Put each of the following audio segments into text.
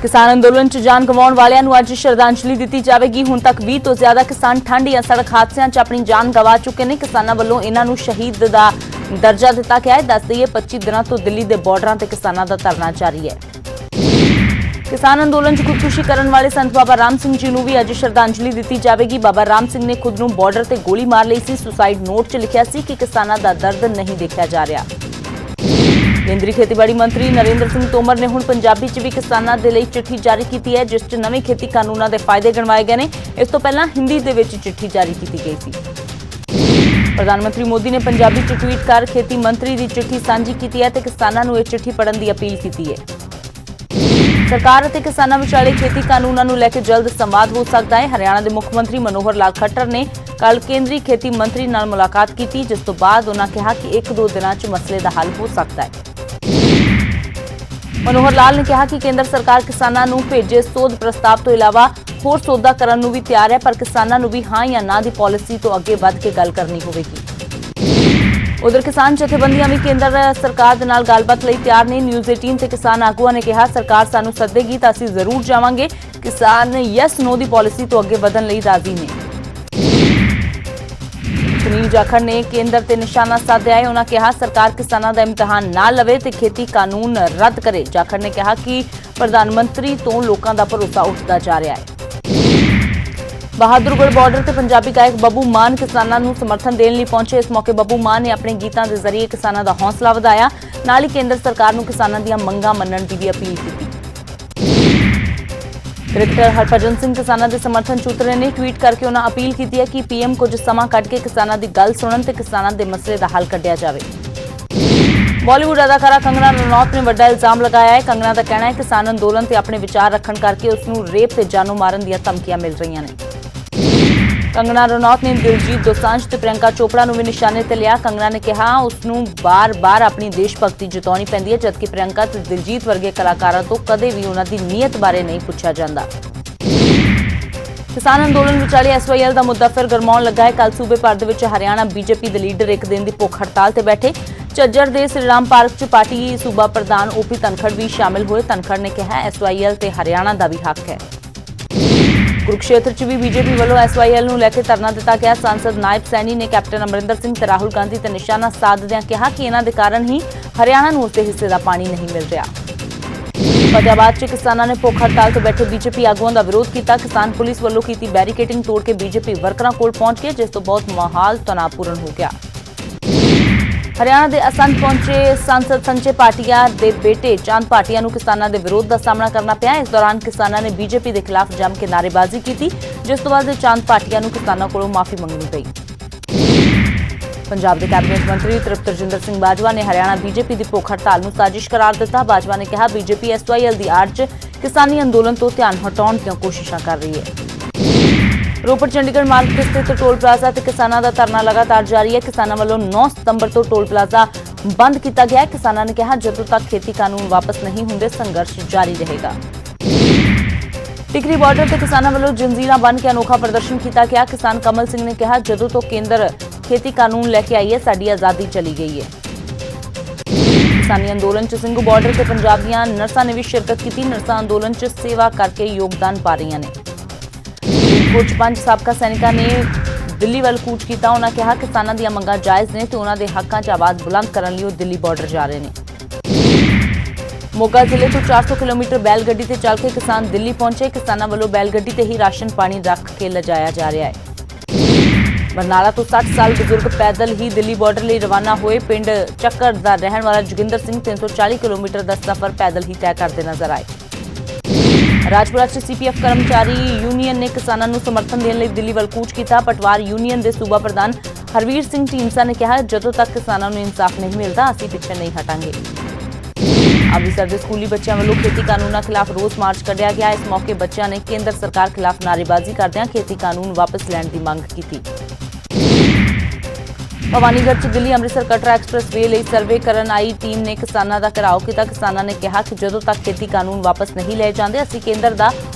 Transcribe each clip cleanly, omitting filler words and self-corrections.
किसान अंदोलन च जान गवाउण वालियां नूं अज श्रद्धांजलि दित्ती जावेगी। हुण तक 20 तो ज्यादा किसान ठंड या सड़क हादसिਆਂ च अपनी जान गवा चुके ने। किसानां वल्लों इन्हां नूं शहीद दा दर्जा दित्ता गया है। दस दईए 25 दिनां तो दिल्ली दे बॉर्डरां ते किसानां दा धरना जारी है। किसान अंदोलन च खुदकुशी करने वाले संत बाबा राम सिंह जी नूं भी अज श्रद्धांजलि दित्ती जावेगी। बाबा राम सिंह ने खुद नूं बॉर्डर ते गोली मार लई सी। सुसाइड नोट च लिखिया सी कि किसानां दा दर्द नहीं देखा जा रहा। केंद्रीय खेतीबाड़ी मंत्री नरेंद्र सिंह तोमर ने हुण पंजाबी च भी किसानां दे लई चिट्ठी जारी कीती है, जिस च नਵੇਂ खेती कानूनां दे फायदे गिणवाए गए ने। इस तो पहलां हिंदी दे विच चिट्ठी जारी कीती गई सी। प्रधानमंत्री मोदी ने पंजाबी च ट्वीट कर खेती मंत्री दी चिट्ठी साझी कीती है ते किसानां नूं इह चिट्ठी पढ़न दी अपील कीती है। सरकार अते किसानां विचाले खेती कानूनां नूं लैके जल्द संवाद हो सकदा है। हरियाणा दे मुख मंत्री मनोहर लाल खट्टर ने कल केंद्रीय खेती मंत्री नाल मुलाकात की, जिस तो बाद उन्हां कहा कि 1-2 दिनां च मसले दा हल हो सकदा है। मनोहर लाल ने कहा कि केंद्र सरकार किसानां नूं भेजे सोध प्रस्ताव तो इलावा होर सौदा करन नूं भी तैयार है, पर किसानां नूं भी हां या ना दी पॉलिसी तो अगे वध के गल करनी होवेगी। उधर किसान जथेबंदियां भी केंद्र सरकार दे नाल गलबात लई तैयार ने। न्यूज़ 18 ते किसान आगूआं ने कहा सरकार सानूं सद्देगी तां असीं जरूर जावांगे। किसान यस नो दी पॉलिसी तो अगे वधन लई राजी ने। सुनील जाखड़ ने केंद्र ते निशाना साधिया है। उन्होंने कहा सरकार किसानों का इम्तिहान ना लवे ते खेती कानून रद्द करे। जाखड़ ने कहा कि प्रधानमंत्री तो लोगों का भरोसा उठता जा रहा है। बहादुरगढ़ बॉर्डर ते पंजाबी गायक बब्बू मान किसानों नूं समर्थन देने लई पहुंचे। इस मौके बब्बू मान ने अपने गीतां दे जरिए किसानों का हौसला वधाया, नाल ही केंद्र सरकार नूं किसानों दीआं मंगां मन्नण दी भी अपील की। क्रिकेटर हरभजन सिंह किसानों के समर्थन च उतरे ने। ट्वीट करके उन्होंने अपील की है कि पीएम कुछ समा कढ के किसानों की गल सुनन ते किसानों के मसले का हल कढिया जाए। बॉलीवुड अदाकारा कंगना रनौत ने वड्डा इल्जाम लगाया है। कंगना का कहना है किसान अंदोलन से अपने विचार रखने करके उसनूं रेप ते जानों मारन दी धमकियां मिल रही ने। कंगना रनौत ने दिलजीत दोसांझ ते प्रियंका चोपड़ा नूं भी निशाने ते लिया। कंगना ने कहा उसनूं बार-बार अपनी देशभक्ति जताउणी पैंदी है, जबकि प्रियंका ते दिलजीत वर्गे कलाकारां तो कदे भी उन्हां दी नीयत बारे नहीं पुछया जांदा। किसान अंदोलन विचाले SYL का मुद्दा फिर गरमाउण लगा है। कल सूबे भर दे विच हरियाणा बीजेपी दे लीडर एक दिन की भुख हड़ताल ते बैठे। झज्जर दे श्रीराम पार्क च पार्टी सूबा प्रधान OP धनखड़ भी शामिल हुए। धनखड़ ने कहा SYL ते हरियाणा का भी हक है। कुरुक्षेत्र च भी बीजेपी वालों SYL नूं लैके धरना दिता गया। सांसद नायब सैनी ने कैप्टन अमरिंदर सिंह ते राहुल गांधी ते निशाना साधदिआं कहा कि इन्हां दे कारण ही हरियाणा नूं उसके हिस्से का पानी नहीं मिल रहा। फतेहाबाद च किसानों ने भुख हड़ताल ते बैठे बीजेपी आगुआं का विरोध किया। किसान पुलिस वालों की बैरीकेडिंग तोड़ के बीजेपी वर्करां कोल पहुंच गए, जिस तो बहुत माहौल तनावपूर्ण हो गया। हरियाणा के असंध पहुंचे सांसद संजय भाटिया के बेटे चांद भाटिया नूं किसानों के विरोध का सामना करना पिया। इस दौरान किसानों ने बीजेपी के खिलाफ जम के नारेबाजी की, जिस तो बाद चांद भाटिया नूं किसानों कोलों माफी मंगनी पई। पंजाब के कैबिनेट मंत्री तृप्त रजिंदर सिंह बाजवा ने हरियाणा बीजेपी की भुख हड़ताल नूं साजिश करार दिता। बाजवा ने कहा बीजेपी SYL की आड़ च किसानी अंदोलन तो ध्यान हटाउण दी कोशिशां कर रही है। रोपड़ चंडीगढ़ मार्ग ते स्थित टोल प्लाजा ते किसानों का धरना लगातार जारी है। किसानों वालों 9 सितंबर तो टोल प्लाजा बंद किया गया है। किसानों ने कहा जदों तक खेती कानून वापस नहीं होंदे संघर्ष जारी रहेगा। टिकरी बॉर्डर ते किसानों वालों जंजीरां बन के अनोखा प्रदर्शन किया गया। किसान कमल सिंह ने कहा जदों तो केंद्र खेती कानून लैके आई है साडी आजादी चली गई है। किसानी अंदोलन च सिंघू बॉर्डर से पंजाब दीआं नर्सां ने भी शिरकत की। नर्सां अंदोलन च सेवा करके योगदान पा रही ने। फरीदकोट 5 साबका सैनिकां ने दिल्ली वाल कूच किया। उन्होंने कहा किसानों दी मंगां जायज़ ने ते उन्हां दे हक्कां च आवाज़ बुलंद करन लई दिल्ली बॉर्डर जा रहे हैं। मोगा जिले तो 400 किलोमीटर बैलगड्डी से चल के किसान दिल्ली पहुंचे। किसानों वालों बैलगड्डी ते ही राशन पानी रख के लिजाया जा रहा है। बरनाला तो 60 साल बुजुर्ग पैदल ही दिल्ली बॉर्डर लिए रवाना हुए। पिंड चक्कर का रहने वाला जोगिंदर सिंह 340 किलोमीटर का सफर पैदल ही तय करते नजर आए। राजपुरा च CPF कर्मचारी यूनियन ने किसानों को समर्थन देने लई दिल्ली वाल कूच किया। पटवार यूनियन के सूबा प्रधान हरवीर सिंह ढींडसा ने कहा जदों तक किसानों को इंसाफ नहीं मिलता असीं पिछे नहीं हटांगे। अमृतसर के स्कूली बच्चों वालों खेती कानूनों खिलाफ रोस मार्च कढ़िया गया। इस मौके बच्चों ने केंद्र सरकार खिलाफ नारेबाजी करदिआं खेती कानून वापस लैण की मांग की। भवानीगढ़ च दिल्ली अमृतसर कटरा एक्सप्रेस वे लई सर्वे करन आई टीम ने किसानों का घेराव किया। किसानों ने कहा कि जदों तक खेती कानून वापस नहीं ले जाते असीं केंद्र का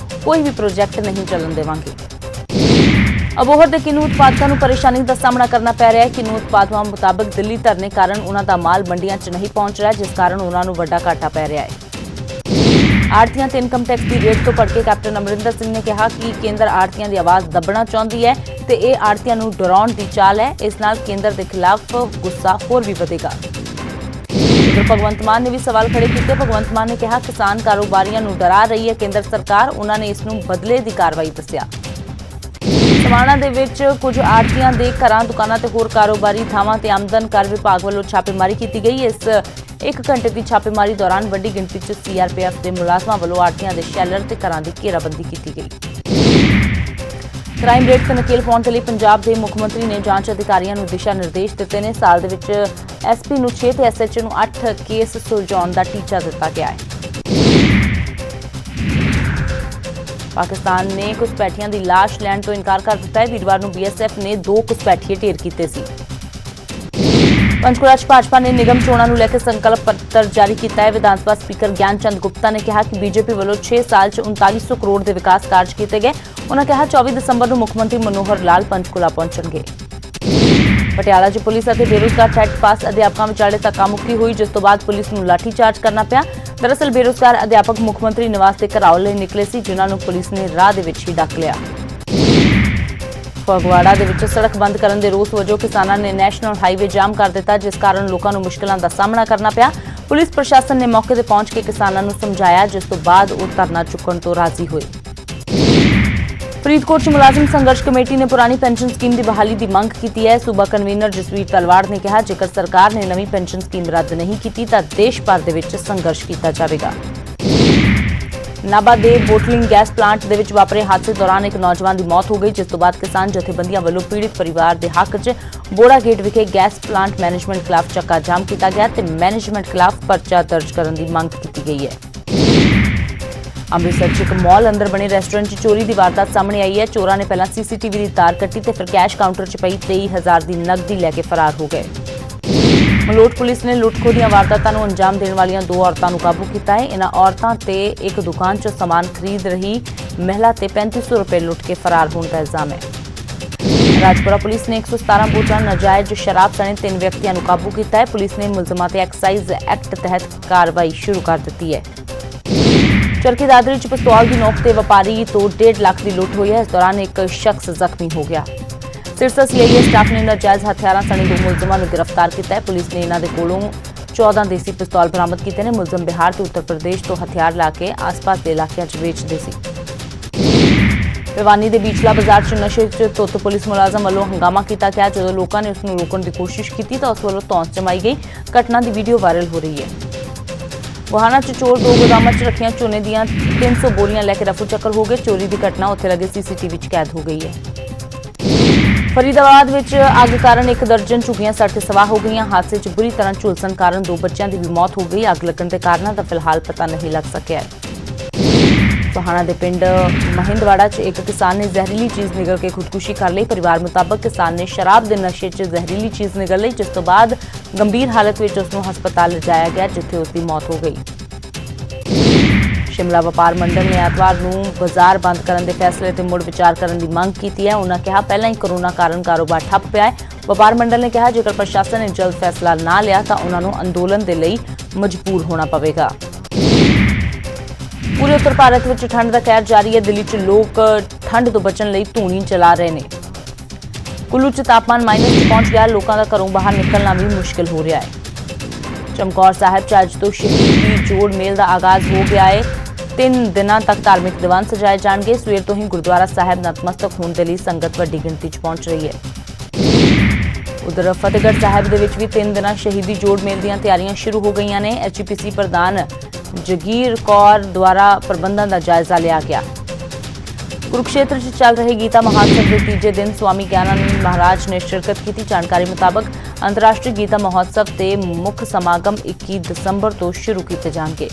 कोई भी प्रोजेक्ट नहीं चलन देवांगे। अबोहर के किन्नू उत्पादकों को परेशानी का सामना करना पै रहा है। किन्नू उत्पादकों मुताबिक दिल्ली धरने कारण उन्हों का माल मंडियां च नहीं पहुंच रहा, जिस कारण उन्होंने वड्डा घाटा पै रहा है। ਆੜ੍ਹਤੀਆਂ ਤੇ ਇਨਕਮ ਟੈਕਸ ਦੀ ਰੇਟ ਤੋਂ ਭੜ ਕੇ ਕੈਪਟਨ ਅਮਰਿੰਦਰ ਸਿੰਘ ਨੇ ਕਿਹਾ ਕਿ ਕੇਂਦਰ ਆੜ੍ਹਤੀਆਂ ਦੀ ਆਵਾਜ਼ ਦੱਬਣਾ ਚਾਹੁੰਦੀ ਹੈ ਤੇ ਇਹ ਆੜ੍ਹਤੀਆਂ ਨੂੰ ਡਰਾਉਣ ਦੀ ਚਾਲ ਹੈ। ਇਸ ਨਾਲ ਕੇਂਦਰ ਦੇ ਖਿਲਾਫ ਗੁੱਸਾ ਹੋਰ ਵੀ ਵਧੇਗਾ। ਭਗਵੰਤ ਮਾਨ ਨੇ ਵੀ ਸਵਾਲ ਖੜੇ ਕੀਤੇ। ਭਗਵੰਤ ਮਾਨ ਨੇ ਕਿਹਾ ਕਿਸਾਨ ਕਾਰੋਬਾਰੀਆਂ ਨੂੰ ਡਰਾ ਰਹੀ ਹੈ ਕੇਂਦਰ ਸਰਕਾਰ। ਉਹਨਾਂ ਨੇ ਇਸ ਨੂੰ ਬਦਲੇ ਦੀ ਕਾਰਵਾਈ ਦੱਸਿਆ। ਸਮਾਣਾ ਦੇ ਵਿੱਚ ਕੁਝ ਆੜ੍ਹਤੀਆਂ ਦੇ ਘਰਾਂ, ਦੁਕਾਨਾਂ ਤੇ ਹੋਰ ਕਾਰੋਬਾਰੀ ਥਾਵਾਂ ਤੇ ਆਮਦਨ ਕਰ ਵਿਭਾਗ ਵੱਲੋਂ ਛਾਪੇਮਾਰੀ ਕੀਤੀ ਗਈ। ਇਸ 1 ਘੰਟੇ ਦੀ ਛਾਪੇਮਾਰੀ ਦੌਰਾਨ ਵੱਡੀ ਗਿਣਤੀ 'ਚ CRPF ਦੇ ਮੁਲਾਜ਼ਮਾਂ ਵੱਲੋਂ ਆੜ੍ਹਤੀਆਂ ਦੇ ਸ਼ੈਲਰ ਤੇ ਘਰਾਂ ਦੀ ਘੇਰਾਬੰਦੀ ਕੀਤੀ ਗਈ। ਕ੍ਰਾਈਮ ਰੇਟ ਤੇ ਨਕੇਲ ਪਾਉਣ ਦੇ ਲਈ ਪੰਜਾਬ ਦੇ ਮੁੱਖ ਮੰਤਰੀ ਨੇ ਜਾਂਚ ਅਧਿਕਾਰੀਆਂ ਨੂੰ ਦਿਸ਼ਾ ਨਿਰਦੇਸ਼ ਦਿੱਤੇ ਨੇ। ਸਾਲ ਦੇ ਵਿੱਚ SP ਨੂੰ 6 ਤੇ SHO ਨੂੰ 8 ਕੇਸ ਸੁਲਝਾਉਣ ਦਾ ਟੀਚਾ ਦਿੱਤਾ ਗਿਆ ਹੈ। ਪਾਕਿਸਤਾਨ ਨੇ ਘੁਸਪੈਠੀਆਂ ਦੀ ਲਾਸ਼ ਲੈਣ ਤੋਂ ਇਨਕਾਰ ਕਰ ਦਿੱਤਾ ਹੈ। ਵੀਰਵਾਰ ਨੂੰ BSF ਨੇ 2 ਘੁਸਪੈਠੀਏ ਢੇਰ ਕੀਤੇ ਸੀ। ਪੰਚਕੂਲਾ 'ਚ ਭਾਜਪਾ ਨੇ ਨਿਗਮ ਚੋਣਾਂ ਨੂੰ ਲੈ ਕੇ ਸੰਕਲਪ ਪੱਤਰ ਜਾਰੀ ਕੀਤਾ ਹੈ। ਵਿਧਾਨ ਸਭਾ ਸਪੀਕਰ ਗਿਆਨ ਚੰਦ ਗੁਪਤਾ ਨੇ ਕਿਹਾ ਕਿ BJP ਵੱਲੋਂ 6 ਸਾਲ 'ਚ 3900 ਕਰੋੜ ਦੇ ਵਿਕਾਸ ਕਾਰਜ ਕੀਤੇ ਗਏ। ਉਨ੍ਹਾਂ ਕਿਹਾ 24 ਦਸੰਬਰ ਨੂੰ ਮੁੱਖ ਮੰਤਰੀ ਮਨੋਹਰ ਲਾਲ ਪੰਚਕੂਲਾ ਪਹੁੰਚਣਗੇ। ਪਟਿਆਲਾ 'ਚ ਪੁਲਿਸ ਅਤੇ ਬੇਰੁਜ਼ਗਾਰ ਟੈਟ ਪਾਸ ਅਧਿਆਪਕਾਂ ਵਿਚਾਲੇ ਧੱਕਾ ਮੁੱਕੀ ਹੋਈ, ਜਿਸ ਤੋਂ ਬਾਅਦ ਪੁਲਿਸ ਨੂੰ ਲਾਠੀ ਚਾਰਜ ਕਰਨਾ ਪਿਆ। ਦਰਅਸਲ ਬੇਰੁਜ਼ਗਾਰ ਅਧਿਆਪਕ ਮੁੱਖ ਮੰਤਰੀ ਨਿਵਾਸ ਦੇ ਘਰਾਓ ਲਈ ਨਿਕਲੇ ਸੀ, ਜਿਨ੍ਹਾਂ ਨੂੰ ਪੁਲਿਸ ਨੇ ਰਾਹ ਦੇ ਵਿੱਚ ਹੀ ਡੱਕ ਲਿਆ। ਫਗਵਾੜਾ ਦੇ ਵਿੱਚ ਸੜਕ ਬੰਦ ਕਰਨ ਦੇ ਰੋਸ ਵਜੋਂ ਕਿਸਾਨਾਂ ਨੇ ਨੈਸ਼ਨਲ ਹਾਈਵੇ ਜਾਮ ਕਰ ਦਿੱਤਾ, ਜਿਸ ਕਾਰਨ ਲੋਕਾਂ ਨੂੰ ਮੁਸ਼ਕਲਾਂ ਦਾ ਸਾਹਮਣਾ ਕਰਨਾ ਪਿਆ। ਪੁਲਿਸ ਪ੍ਰਸ਼ਾਸਨ ਨੇ ਮੌਕੇ ਤੇ ਪਹੁੰਚ ਕੇ ਕਿਸਾਨਾਂ ਨੂੰ ਸਮਝਾਇਆ, ਜਿਸ ਤੋਂ ਬਾਅਦ ਉਹ ਧਰਨਾ ਚੁੱਕਣ ਤੋਂ ਰਾਜ਼ੀ ਹੋਏ। ਫਰੀਦਕੋਟ 'ਚ ਮੁਲਾਜ਼ਮ ਸੰਘਰਸ਼ ਕਮੇਟੀ ਨੇ ਪੁਰਾਣੀ ਪੈਨਸ਼ਨ ਸਕੀਮ ਦੀ ਬਹਾਲੀ ਦੀ ਮੰਗ ਕੀਤੀ ਹੈ। ਸੂਬਾ ਕਨਵੀਨਰ ਜਸਵੀਰ ਤਲਵਾੜ ਨੇ ਕਿਹਾ ਜੇਕਰ ਸਰਕਾਰ ਨੇ ਨਵੀਂ ਪੈਨਸ਼ਨ ਸਕੀਮ ਰੱਦ ਨਹੀਂ ਕੀਤੀ ਤਾਂ ਦੇਸ਼ ਭਰ ਦੇ ਵਿੱਚ ਸੰਘਰਸ਼ ਕੀਤਾ ਜਾਵੇਗਾ। ਨਾਭਾ ਦੇ ਬੋਟਲਿੰਗ ਗੈਸ ਪਲਾਂਟ ਦੇ ਵਿੱਚ ਵਾਪਰੇ ਹਾਦਸੇ ਦੌਰਾਨ ਇੱਕ ਨੌਜਵਾਨ ਦੀ ਮੌਤ ਹੋ ਗਈ, ਜਿਸ ਤੋਂ ਬਾਅਦ ਕਿਸਾਨ ਜਥੇਬੰਦੀਆਂ ਵੱਲੋਂ ਪੀੜਿਤ ਪਰਿਵਾਰ ਦੇ ਹੱਕ 'ਚ ਬੋੜਾ ਗੇਟ ਵਿਖੇ ਗੈਸ ਪਲਾਂਟ ਮੈਨੇਜਮੈਂਟ ਖਿਲਾਫ ਚੱਕਾ ਜਾਮ ਕੀਤਾ ਗਿਆ ਤੇ ਮੈਨੇਜਮੈਂਟ ਖਿਲਾਫ ਪਰਚਾ ਦਰਜ ਕਰਨ ਦੀ ਮੰਗ ਕੀਤੀ ਗਈ ਹੈ। ਅੰਮ੍ਰਿਤਸਰ 'ਚ ਇੱਕ ਮਾਲ ਅੰਦਰ ਬਣੇ ਰੈਸਟੋਰੈਂਟ 'ਚ ਚੋਰੀ ਦੀ ਵਾਰਦਾਤ ਸਾਹਮਣੇ ਆਈ ਹੈ। ਚੋਰਾਂ ਨੇ ਪਹਿਲਾਂ CCTV ਦੀ ਤਾਰ ਕੱਟੀ ਤੇ ਫਿਰ ਕੈਸ਼ ਕਾਊਂਟਰ 'ਚ ਪਈ 23,000 ਦੀ ਨਕਦੀ ਲੈ ਕੇ ਫਰਾਰ ਹੋ ਗਏ। ਮਲੋਟ ਪੁਲਿਸ ਨੇ ਲੁੱਟ-ਖੋਹ ਦੀਆਂ ਵਾਰਦਾਤਾਂ ਨੂੰ ਅੰਜਾਮ ਦੇਣ ਵਾਲੀਆਂ 2 ਔਰਤਾਂ ਨੂੰ ਕਾਬੂ ਕੀਤਾ ਹੈ। ਇਹਨਾਂ ਔਰਤਾਂ ਤੇ ਇੱਕ ਦੁਕਾਨ 'ਚੋਂ ਸਮਾਨ ਖਰੀਦ ਰਹੀ ਮਹਿਲਾ ਤੇ 3500 ਰੁਪਏ ਲੁੱਟ ਕੇ ਫਰਾਰ ਹੋਣ ਦਾ ਇਲਜ਼ਾਮ ਹੈ। ਰਾਜਪੁਰਾ ਪੁਲਿਸ ਨੇ 117 ਬੋਤਲਾਂ ਨਾਜਾਇਜ਼ ਸ਼ਰਾਬ ਸਣੇ 3 ਵਿਅਕਤੀਆਂ ਨੂੰ ਕਾਬੂ ਕੀਤਾ ਹੈ। ਪੁਲਿਸ ਨੇ ਮੁਲਜ਼ਮਾਂ ਤੇ ਐਕਸਾਈਜ਼ ਐਕਟ ਤਹਿਤ ਕਾਰਵਾਈ ਸ਼ੁਰੂ ਕਰ ਦਿੱਤੀ ਹੈ। ਚਰਖੀ ਦਾਦਰੀ 'ਚ ਪਿਸਤੌਲ ਦੀ ਨੋਕ ਤੇ ਵਪਾਰੀ ਤੋਂ 1.5 ਲੱਖ ਦੀ ਲੁੱਟ ਹੋਈ ਹੈ। ਇਸ ਦੌਰਾਨ ਇੱਕ ਸ਼ਖਸ ਜ਼ਖਮੀ ਹੋ ਗਿਆ। ਸਿਰਸਾ CIA ਸਟਾਫ ਨੇ ਨਾਜਾਇਜ਼ ਹਥਿਆਰਾਂ ਸਣੇ 2 ਮੁਲਜ਼ਮਾਂ ਨੂੰ ਗ੍ਰਿਫਤਾਰ ਕੀਤਾ ਹੈ। ਪੁਲਿਸ ਨੇ ਇਹਨਾਂ ਦੇ ਕੋਲੋਂ 14 ਦੇਸੀ ਪਿਸਤੌਲ ਬਰਾਮਦ ਕੀਤੇ ਨੇ। ਮੁਲਜ਼ਮ ਬਿਹਾਰ ਤੇ ਉੱਤਰ ਪ੍ਰਦੇਸ਼ ਤੋਂ ਹਥਿਆਰ ਲਾ ਕੇ ਆਸ-ਪਾਸ ਦੇ ਇਲਾਕਿਆਂ 'ਚ ਵੇਚਦੇ ਸੀ। ਭਿਵਾਨੀ ਦੇ ਬੀਚਲਾ ਬਾਜ਼ਾਰ 'ਚ ਨਸ਼ੇ 'ਚ ਧੁੱਤ ਪੁਲਿਸ ਮੁਲਾਜ਼ਮ ਵੱਲੋਂ ਹੰਗਾਮਾ ਕੀਤਾ ਗਿਆ। ਜਦੋਂ ਲੋਕਾਂ ਨੇ ਉਸ ਨੂੰ ਰੋਕਣ ਦੀ ਕੋਸ਼ਿਸ਼ ਕੀਤੀ ਤਾਂ ਉਸ ਵੱਲੋਂ ਧੌਂਸ ਜਮਾਈ ਗਈ। ਘਟਨਾ ਦੀ ਵੀਡੀਓ ਵਾਇਰਲ ਹੋ ਰਹੀ ਹੈ। ਬੁਹਾਣਾ 'ਚ ਚੋਰ 2 ਗੋਦਾਮਾਂ 'ਚ ਰੱਖੀਆਂ ਝੋਨੇ ਦੀਆਂ 300 ਬੋਰੀਆਂ ਲੈ ਕੇ ਰਫੂ ਚੱਕਰ ਹੋ ਗਏ। ਚੋਰੀ ਦੀ ਘਟਨਾ ਉੱਥੇ ਲੱਗੇ CCTV 'ਚ ਕੈਦ ਹੋ ਗਈ ਹੈ। ਫਰੀਦਾਬਾਦ ਵਿੱਚ ਅੱਗ ਕਾਰਨ 1 ਦਰਜਨ ਝੁੱਗੀਆਂ ਸੜ ਕੇ ਸਵਾਹ ਹੋ ਗਈਆਂ। ਹਾਦਸੇ 'ਚ ਬੁਰੀ ਤਰ੍ਹਾਂ ਝੁਲਸਣ ਕਾਰਨ 2 ਬੱਚਿਆਂ ਦੀ ਵੀ ਮੌਤ ਹੋ ਗਈ। ਅੱਗ ਲੱਗਣ ਦੇ ਕਾਰਨਾਂ ਦਾ ਫਿਲਹਾਲ ਪਤਾ ਨਹੀਂ ਲੱਗ ਸਕਿਆ ਹੈ। ਸੋਹਾਣਾ ਦੇ ਪਿੰਡ ਮਹਿੰਦਵਾੜਾ 'ਚ ਇੱਕ ਕਿਸਾਨ ਨੇ ਜ਼ਹਿਰੀਲੀ ਚੀਜ਼ ਨਿਗਲ ਕੇ ਖੁਦਕੁਸ਼ੀ ਕਰ ਲਈ। ਪਰਿਵਾਰ ਮੁਤਾਬਕ ਕਿਸਾਨ ਨੇ ਸ਼ਰਾਬ ਦੇ ਨਸ਼ੇ 'ਚ ਜ਼ਹਿਰੀਲੀ ਚੀਜ਼ ਨਿਗਲ ਲਈ, ਜਿਸ ਤੋਂ ਬਾਅਦ ਗੰਭੀਰ ਹਾਲਤ ਵਿੱਚ ਉਸ ਨੂੰ ਹਸਪਤਾਲ ਲਿਜਾਇਆ ਗਿਆ, ਜਿੱਥੇ ਉਸ ਦੀ ਮੌਤ ਹੋ ਗਈ। ਸ਼ਿਮਲਾ ਵਪਾਰ ਮੰਡਲ ਨੇ ਐਤਵਾਰ ਨੂੰ ਬਾਜ਼ਾਰ ਬੰਦ ਕਰਨ ਦੇ ਫੈਸਲੇ ਤੇ ਮੁੜ ਵਿਚਾਰ ਕਰਨ ਦੀ ਮੰਗ ਕੀਤੀ ਹੈ। ਉਨ੍ਹਾਂ ਕਿਹਾ ਪਹਿਲਾਂ ਹੀ ਕੋਰੋਨਾ ਕਾਰਨ ਕਾਰੋਬਾਰ ਠੱਪ ਪਿਆ ਹੈ। ਵਪਾਰ ਮੰਡਲ ਨੇ ਕਿਹਾ ਜੇਕਰ ਪ੍ਰਸ਼ਾਸਨ ਨੇ ਜਲਦ ਫੈਸਲਾ ਨਾ ਲਿਆ ਤਾਂ ਉਨ੍ਹਾਂ ਨੂੰ ਅੰਦੋਲਨ ਦੇ ਲਈ ਮਜਬੂਰ ਹੋਣਾ ਪਵੇਗਾ। ਪੂਰੇ ਉੱਤਰ ਭਾਰਤ ਵਿੱਚ ਠੰਡ ਦਾ ਕਹਿਰ ਜਾਰੀ ਹੈ। ਦਿੱਲੀ 'ਚ ਲੋਕ ਠੰਡ ਤੋਂ ਬਚਣ ਲਈ ਧੂਣੀ ਚਲਾ ਰਹੇ ਨੇ। ਕੁੱਲੂ 'ਚ ਤਾਪਮਾਨ ਮਾਈਨਸ 'ਚ ਪਹੁੰਚ ਗਿਆ। ਲੋਕਾਂ ਦਾ ਘਰੋਂ ਬਾਹਰ ਨਿਕਲਣਾ ਵੀ ਮੁਸ਼ਕਿਲ ਹੋ ਰਿਹਾ ਹੈ। ਚਮਕੌਰ ਸਾਹਿਬ 'ਚ ਅੱਜ ਤੋਂ ਸ਼ਹੀਦੀ ਜੋੜ ਮੇਲ ਦਾ ਆਗਾਜ਼ ਹੋ ਗਿਆ ਹੈ। 3 ਦਿਨਾਂ ਤੱਕ ਧਾਰਮਿਕ ਦੀਵਾਨ ਸਜਾਏ ਜਾਣਗੇ। ਸਵੇਰ ਤੋਂ ਹੀ ਗੁਰਦੁਆਰਾ ਸਾਹਿਬ ਨਤਮਸਤਕ ਹੋਣ ਦੇ ਲਈ ਸੰਗਤ ਵੱਡੀ ਗਿਣਤੀ 'ਚ ਪਹੁੰਚ ਰਹੀ ਹੈ। ਉਧਰ ਫਤਿਹਗੜ੍ਹ ਸਾਹਿਬ ਦੇ ਵਿੱਚ ਵੀ 3 ਦਿਨਾਂ ਸ਼ਹੀਦੀ ਜੋੜ ਮੇਲ ਦੀਆਂ ਤਿਆਰੀਆਂ ਸ਼ੁਰੂ ਹੋ ਗਈਆਂ ਨੇ। HPC ਪ੍ਰਧਾਨ ਜਗੀਰ ਕੌਰ ਦੁਆਰਾ ਪ੍ਰਬੰਧਾਂ ਦਾ ਜਾਇਜ਼ਾ ਲਿਆ ਗਿਆ। ਕੁਰੂਕਸ਼ੇਤਰ 'ਚ ਚੱਲ ਰਹੇ ਗੀਤਾ ਮਹਾਤਸਵ ਦੇ ਤੀਜੇ ਦਿਨ ਸਵਾਮੀ ਗਿਆਨਾਨੰਦ ਮਹਾਰਾਜ ਨੇ ਸ਼ਿਰਕਤ ਕੀਤੀ। ਜਾਣਕਾਰੀ ਮੁਤਾਬਕ ਅੰਤਰਰਾਸ਼ਟਰੀ ਗੀਤਾ ਮਹੋਤਸਵ ਤੇ ਮੁੱਖ ਸਮਾਗਮ 21 ਦਸੰਬਰ ਤੋਂ ਸ਼ੁਰੂ ਕੀਤੇ ਜਾਣਗੇ।